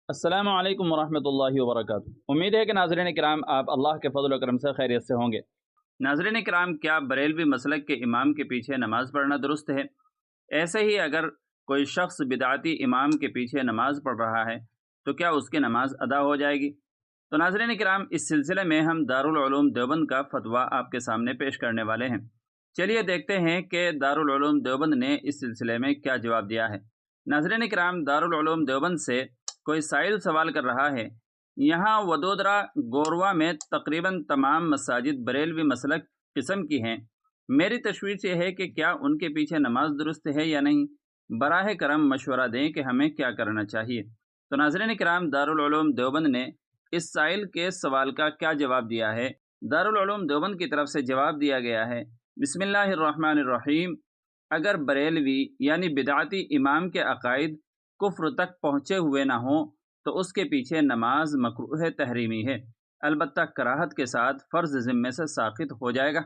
السلام علیکم ورحمۃ اللہ وبرکاتہ۔ امید ہے کہ ناظرین کرام آپ اللہ کے فضل و کرم سے خیریت سے ہوں گے۔ ناظرین کرام، کیا بریلوی مسلک کے امام کے پیچھے نماز پڑھنا درست ہے؟ ایسے ہی اگر کوئی شخص بدعتی امام کے پیچھے نماز پڑھ رہا ہے تو کیا اس کی نماز ادا ہو جائے گی؟ تو ناظرین کرام، اس سلسلے میں ہم دارالعلوم دیوبند کا فتویٰ آپ کے سامنے پیش کرنے والے ہیں۔ چلیے دیکھتے ہیں کہ دارالعلوم دیوبند نے اس سلسلے میں کیا جواب دیا ہے۔ ناظرین کرام، دارالعلوم دیوبند سے کوئی سائل سوال کر رہا ہے، یہاں ودودرا گوروا میں تقریباً تمام مساجد بریلوی مسلک قسم کی ہیں۔ میری تشویش یہ ہے کہ کیا ان کے پیچھے نماز درست ہے یا نہیں؟ براہ کرم مشورہ دیں کہ ہمیں کیا کرنا چاہیے۔ تو ناظرین کرام، دارالعلوم دیوبند نے اس سائل کے سوال کا کیا جواب دیا ہے؟ دارالعلوم دیوبند کی طرف سے جواب دیا گیا ہے، بسم اللہ الرحمن الرحیم۔ اگر بریلوی یعنی بدعتی امام کے عقائد کفر تک پہنچے ہوئے نہ ہوں تو اس کے پیچھے نماز مکروہ تحریمی ہے، البتہ کراہت کے ساتھ فرض ذمے سے ساقط ہو جائے گا،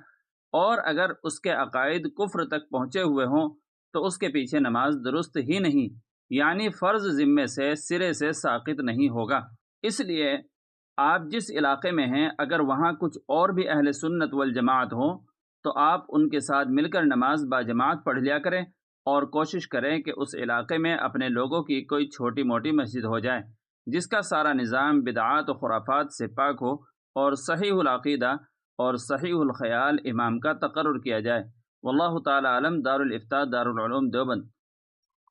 اور اگر اس کے عقائد کفر تک پہنچے ہوئے ہوں تو اس کے پیچھے نماز درست ہی نہیں، یعنی فرض ذمے سے سرے سے ساقط نہیں ہوگا۔ اس لیے آپ جس علاقے میں ہیں، اگر وہاں کچھ اور بھی اہل سنت والجماعت ہوں تو آپ ان کے ساتھ مل کر نماز باجماعت پڑھ لیا کریں، اور کوشش کریں کہ اس علاقے میں اپنے لوگوں کی کوئی چھوٹی موٹی مسجد ہو جائے جس کا سارا نظام بدعات و خرافات سے پاک ہو، اور صحیح العقیدہ اور صحیح الخیال امام کا تقرر کیا جائے۔ واللہ تعالی علم۔ دارالافتاء، دارالعلوم دیوبند۔